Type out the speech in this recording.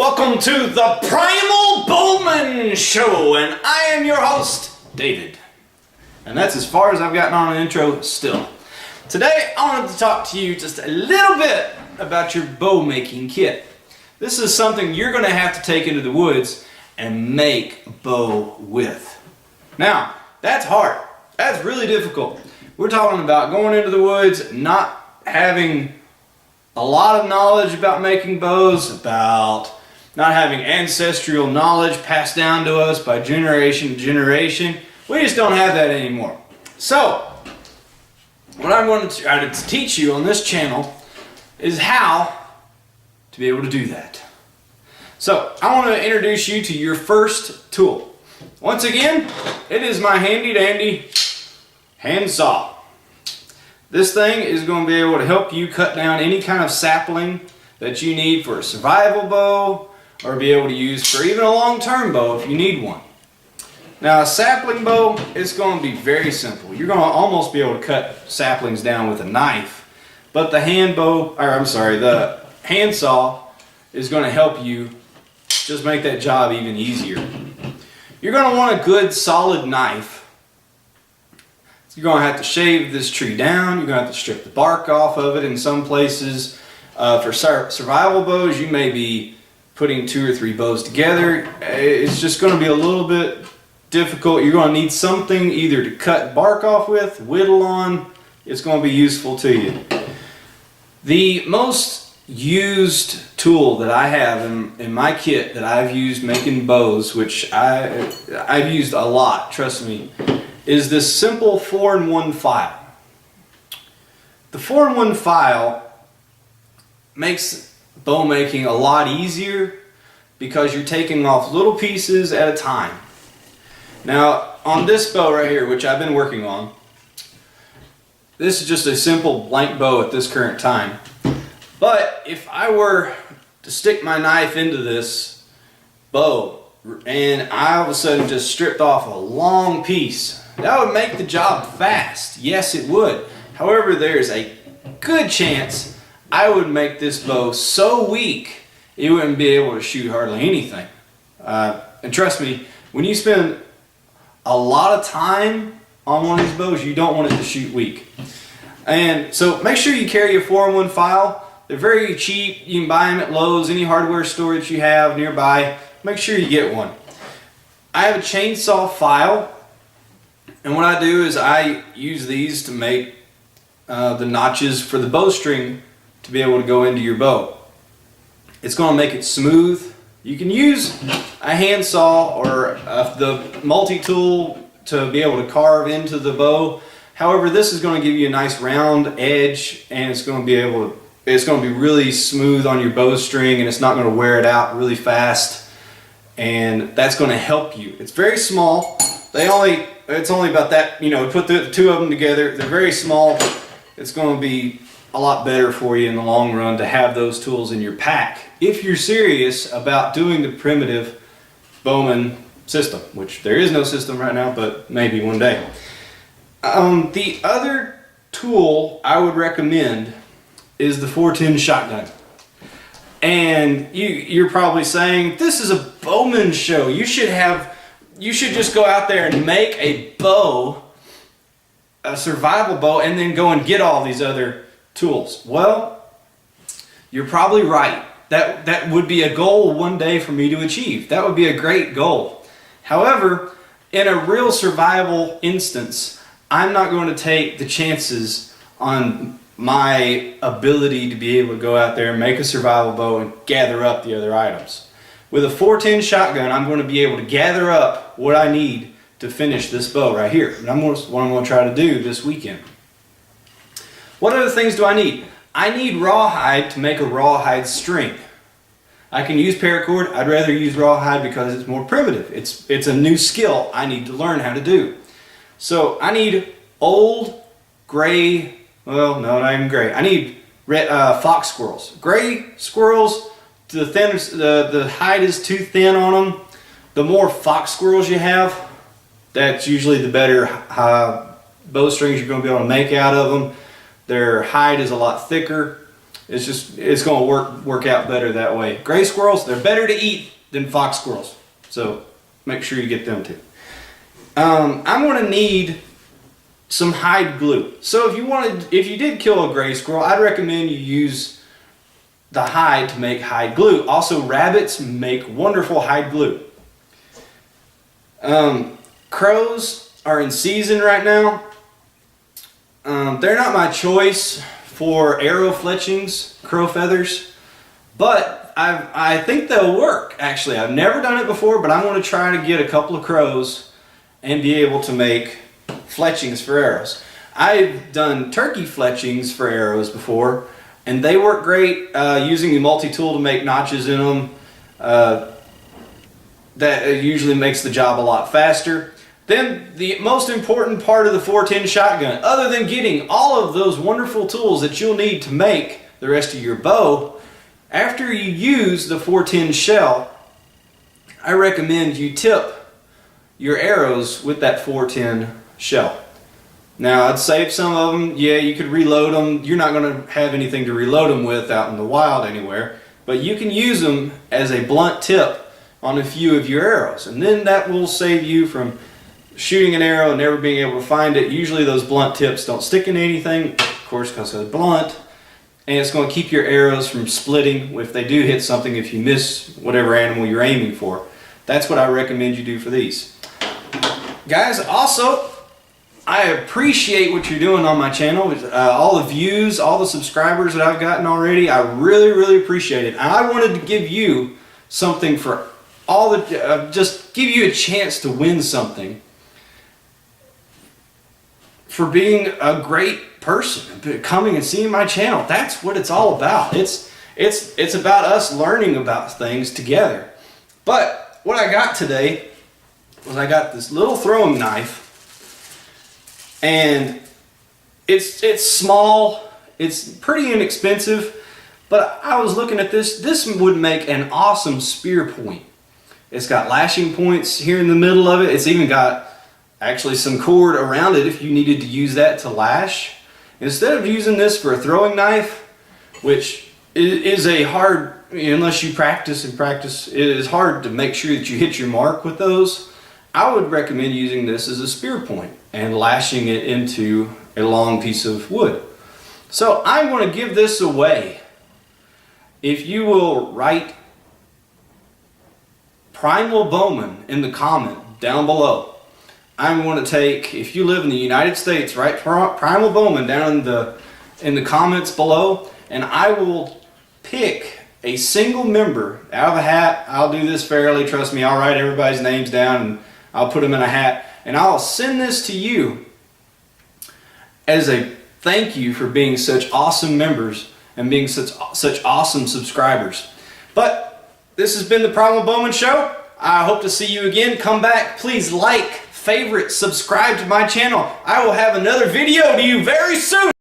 Welcome to the Primal Bowman Show, and I am your host, David. And that's as far as I've gotten on an intro still. Today, I wanted to talk to you just a little bit about your bow making kit. This is something you're going to have to take into the woods and make a bow with. Now, that's hard. That's really difficult. We're talking about going into the woods, not having a lot of knowledge about making bows, about not having ancestral knowledge passed down to us by generation to generation. We just don't have that anymore. So, what I'm going to try to teach you on this channel is how to be able to do that. So, I want to introduce you to your first tool. Once again, it is my handy dandy hand saw. This thing is going to be able to help you cut down any kind of sapling that you need for a survival bow, or be able to use for even a long-term bow if you need one. Now, a sapling bow is going to be very simple. You're going to almost be able to cut saplings down with a knife, but the the hand saw is going to help you just make that job even easier. You're going to want a good solid knife. You're going to have to shave this tree down. You're going to have to strip the bark off of it in some places. For survival bows, you may be putting 2 or 3 bows together. It's just going to be a little bit difficult. You're going to need something either to cut bark off with, whittle on. It's going to be useful to you. The most used tool that I have in my kit that I've used making bows, which I've used a lot, trust me, is this simple 4-in-1 file. The 4-in-1 file makes bow making a lot easier because you're taking off little pieces at a time. Now, on this bow right here, which I've been working on, this is just a simple blank bow at this current time. But if I were to stick my knife into this bow and I all of a sudden just stripped off a long piece, that would make the job fast. Yes, it would. However, there's a good chance I would make this bow so weak it wouldn't be able to shoot hardly anything. And trust me, when you spend a lot of time on one of these bows, you don't want it to shoot weak. And so make sure you carry a 4-in-1 file. They're very cheap. You can buy them at Lowe's, any hardware store that you have nearby. Make sure you get one. I have a chainsaw file. And what I do is I use these to make the notches for the bowstring to be able to go into your bow. It's going to make it smooth. You can use a handsaw or the multi-tool to be able to carve into the bow. However, this is going to give you a nice round edge, and it's going to be really smooth on your bowstring, and it's not going to wear it out really fast. And that's going to help you. It's very small. It's only about that, put the 2 of them together. They're very small. It's going to be a lot better for you in the long run to have those tools in your pack if you're serious about doing the primitive Bowman system, which there is no system right now, but maybe one day. The other tool I would recommend is the 410 shotgun. And you're probably saying, this is a Bowman show. You should just go out there and make a bow, a survival bow, and then go and get all these other tools. Well, you're probably right. That would be a goal one day for me to achieve. That would be a great goal. However, in a real survival instance, I'm not going to take the chances on my ability to be able to go out there and make a survival bow and gather up the other items. With a 410 shotgun, I'm going to be able to gather up what I need to finish this bow right here. And what I'm going to try to do this weekend. What other things do I need? I need rawhide to make a rawhide string. I can use paracord. I'd rather use rawhide because it's more primitive. It's a new skill I need to learn how to do. So I need old gray, well, no, not even gray. I need red, fox squirrels. Gray squirrels, the hide is too thin on them. The more fox squirrels you have, that's usually the better bowstrings you're going to be able to make out of them. Their hide is a lot thicker. It's going to work out better that way. Gray squirrels, they're better to eat than fox squirrels, so make sure you get them too. I'm going to need some hide glue. So if you did kill a gray squirrel, I'd recommend you use the hide to make hide glue. Also, rabbits make wonderful hide glue. Crows are in season right now. They're not my choice for arrow fletchings, crow feathers, but I think they'll work. Actually, I've never done it before, but I'm going to try to get a couple of crows and be able to make fletchings for arrows. I've done turkey fletchings for arrows before, and they work great using the multi-tool to make notches in them. That usually makes the job a lot faster. Then the most important part of the 410 shotgun, other than getting all of those wonderful tools that you'll need to make the rest of your bow, after you use the 410 shell, I recommend you tip your arrows with that 410 shell. Now, I'd save some of them. Yeah, you could reload them. You're not going to have anything to reload them with out in the wild anywhere, but you can use them as a blunt tip on a few of your arrows, and then that will save you from shooting an arrow and never being able to find it. Usually those blunt tips don't stick in anything, of course, because they're blunt, and it's going to keep your arrows from splitting if they do hit something, if you miss whatever animal you're aiming for. That's what I recommend you do for these. Guys, also, I appreciate what you're doing on my channel. All the views, all the subscribers that I've gotten already, I really appreciate it. And I wanted to give you something for all the, just give you a chance to win something for being a great person, coming and seeing my channel. That's what it's all about. It's about us learning about things together. But what I got today was I got this little throwing knife, and it's small, it's pretty inexpensive, but I was looking at this. This would make an awesome spear point. It's got lashing points here in the middle of it. It's even got actually some cord around it if you needed to use that to lash. Instead of using this for a throwing knife, which is a hard, unless you practice, it is hard to make sure that you hit your mark with those. I would recommend using this as a spear point and lashing it into a long piece of wood. So I want to give this away. If you will write Primal Bowman in the comment down below, I'm going to take, if you live in the United States, write Primal Bowman down in the comments below, and I will pick a single member out of a hat. I'll do this fairly, trust me. I'll write everybody's names down and I'll put them in a hat, and I'll send this to you as a thank you for being such awesome members and being such awesome subscribers. But this has been the Primal Bowman Show. I hope to see you again. Come back. Please like, favorite, subscribe to my channel. I will have another video to you very soon.